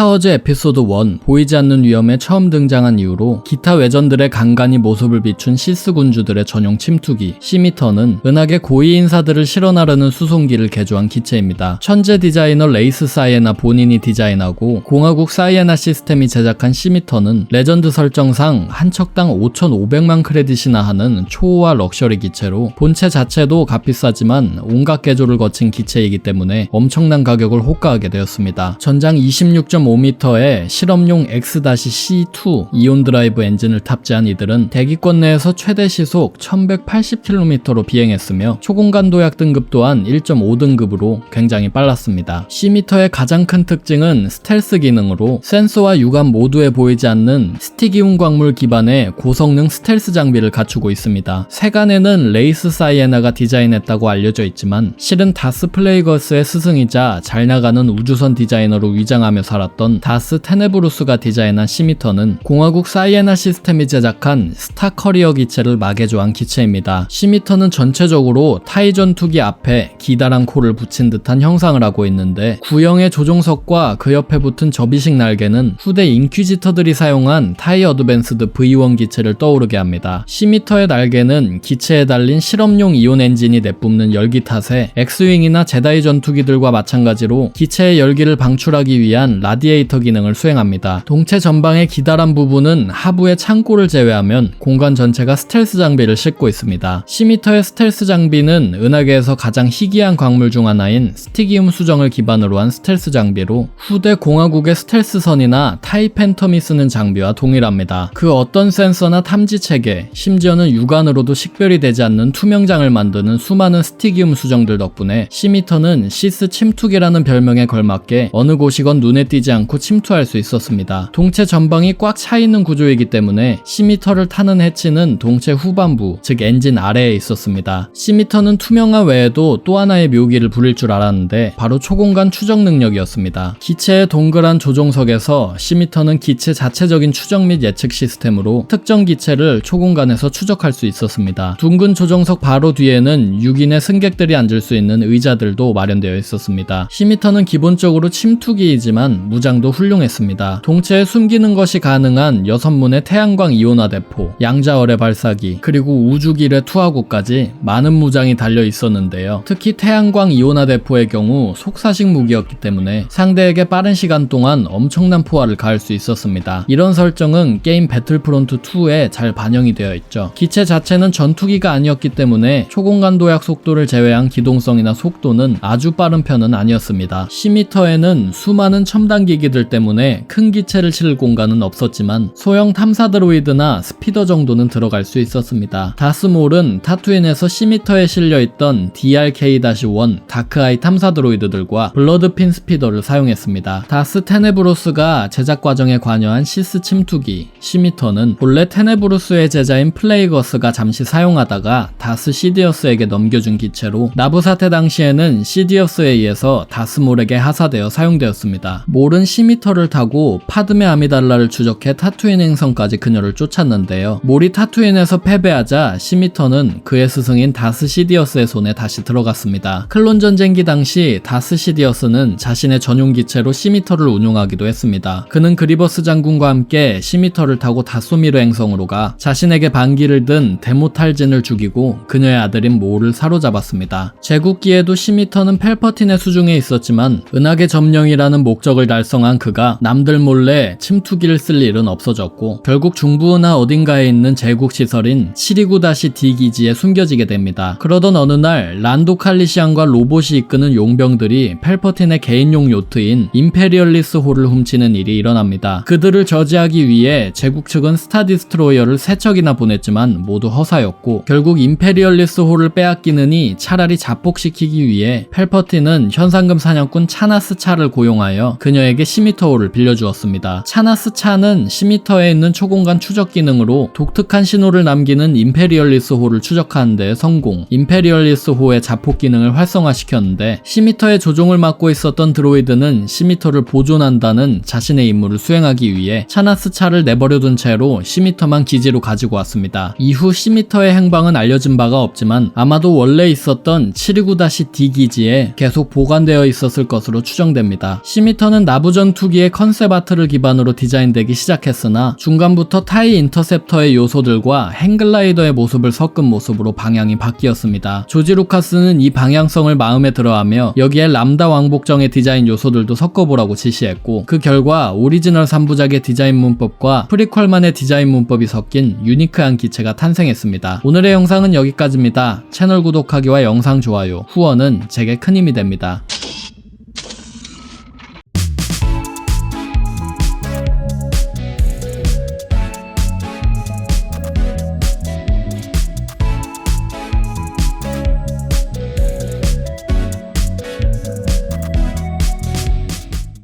스타워즈 에피소드 1 보이지 않는 위험에 처음 등장한 이후로 기타 외전들의 간간히 모습을 비춘 시스 군주들의 전용 침투기 시미터는 은하계 고위 인사들을 실어 나르는 수송기를 개조한 기체입니다. 천재 디자이너 레이스 사이에나 본인이 디자인하고 공화국 사이에나 시스템이 제작한 시미터는 레전드 설정상 한 척당 5,500만 크레딧이나 하는 초호화 럭셔리 기체로 본체 자체도 값비싸지만 온갖 개조를 거친 기체이기 때문에 엄청난 가격을 호가하게 되었습니다. 전장 26.5m의 실험용 X-C2 이온 드라이브 엔진을 탑재한 이들은 대기권 내에서 최대 시속 1180km로 비행했으며 초공간 도약 등급 또한 1.5등급으로 굉장히 빨랐습니다. 시미터의 가장 큰 특징은 스텔스 기능으로 센서와 육안 모두에 보이지 않는 스티기움 광물 기반의 고성능 스텔스 장비를 갖추고 있습니다. 세간에는 레이스 사이에나가 디자인했다고 알려져 있지만 실은 다스 플레이거스의 스승이자 잘 나가는 우주선 디자이너로 위장하며 살았던 다스 테네브루스가 디자인한 시미터는 공화국 사이에나 시스템이 제작한 스타 커리어 기체를 마개조한 기체입니다. 시미터는 전체적으로 타이 전투기 앞에 기다란 코를 붙인 듯한 형상을 하고 있는데 구형의 조종석과 그 옆에 붙은 접이식 날개는 후대 인퀴지터들이 사용한 타이 어드밴스드 V1 기체를 떠오르게 합니다. 시미터의 날개는 기체에 달린 실험용 이온 엔진이 내뿜는 열기 탓에 엑스윙이나 제다이 전투기들과 마찬가지로 기체의 열기를 방출하기 위한 라디에이터 기능을 수행합니다. 동체 전방의 기다란 부분은 하부의 창고를 제외하면 공간 전체가 스텔스 장비를 싣고 있습니다. 시미터의 스텔스 장비는 은하계에서 가장 희귀한 광물 중 하나인 스티기움 수정을 기반으로 한 스텔스 장비로 후대 공화국의 스텔스선이나 타이 팬텀이 쓰는 장비와 동일합니다. 그 어떤 센서나 탐지 체계, 심지어는 육안으로도 식별이 되지 않는 투명장을 만드는 수많은 스티기움 수정들 덕분에 시미터는 시스 침투기라는 별명에 걸맞게 어느 곳이건 눈에 띄지 않고 침투할 수 있었습니다. 동체 전방이 꽉 차있는 구조이기 때문에 시미터를 타는 해치는 동체 후반부, 즉 엔진 아래에 있었습니다. 시미터는 투명화 외에도 또 하나의 묘기를 부릴 줄 알았는데 바로 초공간 추적 능력이었습니다. 기체의 동그란 조종석에서 시미터는 기체 자체적인 추적 및 예측 시스템으로 특정 기체를 초공간에서 추적할 수 있었습니다. 둥근 조종석 바로 뒤에는 6인의 승객들이 앉을 수 있는 의자들도 마련되어 있었습니다. 시미터는 기본적으로 침투기이지만 무장도 훌륭했습니다. 동체에 숨기는 것이 가능한 6문의 태양광 이온화 대포, 양자어뢰 발사기, 그리고 우주기뢰 투하구까지 많은 무장이 달려 있었는데요. 특히 태양광 이온화 대포의 경우 속사식 무기였기 때문에 상대에게 빠른 시간 동안 엄청난 포화를 가할 수 있었습니다. 이런 설정은 게임 배틀프론트2에 잘 반영이 되어 있죠. 기체 자체는 전투기가 아니었기 때문에 초공간 도약 속도를 제외한 기동성이나 속도는 아주 빠른 편은 아니었습니다. 시미터에는 수많은 첨단 기기들 때문에 큰 기체를 실을 공간은 없었지만 소형 탐사 드로이드나 스피더 정도는 들어갈 수 있었습니다. 다스몰은 타투인에서 시미터에 실려있던 DRK-1 다크아이 탐사 드로이드들과 블러드핀 스피더를 사용했습니다. 다스 테네브로스가 제작 과정에 관여한 시스 침투기 시미터는 본래 테네브루스의 제자인 플레이거스가 잠시 사용하다가 다스 시디어스에게 넘겨준 기체로 나부 사태 당시에는 시디어스에 의해서 다스몰에게 하사되어 사용되었습니다. 몰은 시미터를 타고 파드메 아미달라를 추적해 타투인 행성까지 그녀를 쫓았는데요. 몰이 타투인에서 패배하자 시미터는 그의 스승인 다스 시디어스의 손에 다시 들어갔습니다. 클론 전쟁기 당시 다스 시디어스는 자신의 전용 기체로 시미터를 운용하기도 했습니다. 그는 그리버스 장군과 함께 시미터를 타고 다소미르 행성으로 가 자신에게 반기를 든 데모탈진을 죽이고 그녀의 아들인 모를 사로잡았습니다. 제국기에도 시미터는 펠퍼틴의 수중에 있었지만 은하계 점령이라는 목적을 달성한 그가 남들 몰래 침투기를 쓸 일은 없어졌고 결국 중부은하 어딘가에 있는 제국 시설인 729-D 기지에 숨겨지게 됩니다. 그러던 어느 날 란도 칼리시안과 로봇이 이끄는 용병들이 펠퍼틴의 개인용 요트인 임페리얼리스 호를 훔치는 일이 일어납니다. 그들을 저지하기 위해 제국 측은 스타 디스트로이어를 3척이나 보냈지만 모두 허사였고 결국 임페리얼리스 호를 빼앗기느니 차라리 자폭시키기 위해 펠퍼틴은 현상금 사냥꾼 차나스 차를 고용하여 그녀에게 시미터호를 빌려주었습니다. 차나스 차는 시미터에 있는 초공간 추적 기능으로 독특한 신호를 남기는 임페리얼리스 호를 추적하는 데 성공, 임페리얼리스 호의 자폭 기능을 활성화시켰는데 시미터의 조종을 맡고 있었던 드로이드는 시미터를 보존한다는 자신의 임무를 수행하기 위해 차나스 차를 내버려둔 채로 시미터만 기지로 가지고 왔습니다. 이후 시미터의 행방은 알려진 바가 없지만 아마도 원래 있었던 729-D 기지에 계속 보관되어 있었을 것으로 추정됩니다. 시미터는 아부전 투기의 컨셉 아트를 기반으로 디자인되기 시작했으나 중간부터 타이 인터셉터의 요소들과 행글라이더의 모습을 섞은 모습으로 방향이 바뀌었습니다. 조지 루카스는 이 방향성을 마음에 들어하며 여기에 람다 왕복정의 디자인 요소들도 섞어보라고 지시했고, 그 결과 오리지널 3부작의 디자인 문법과 프리퀄만의 디자인 문법이 섞인 유니크한 기체가 탄생했습니다. 오늘의 영상은 여기까지입니다. 채널 구독하기와 영상 좋아요, 후원은 제게 큰 힘이 됩니다.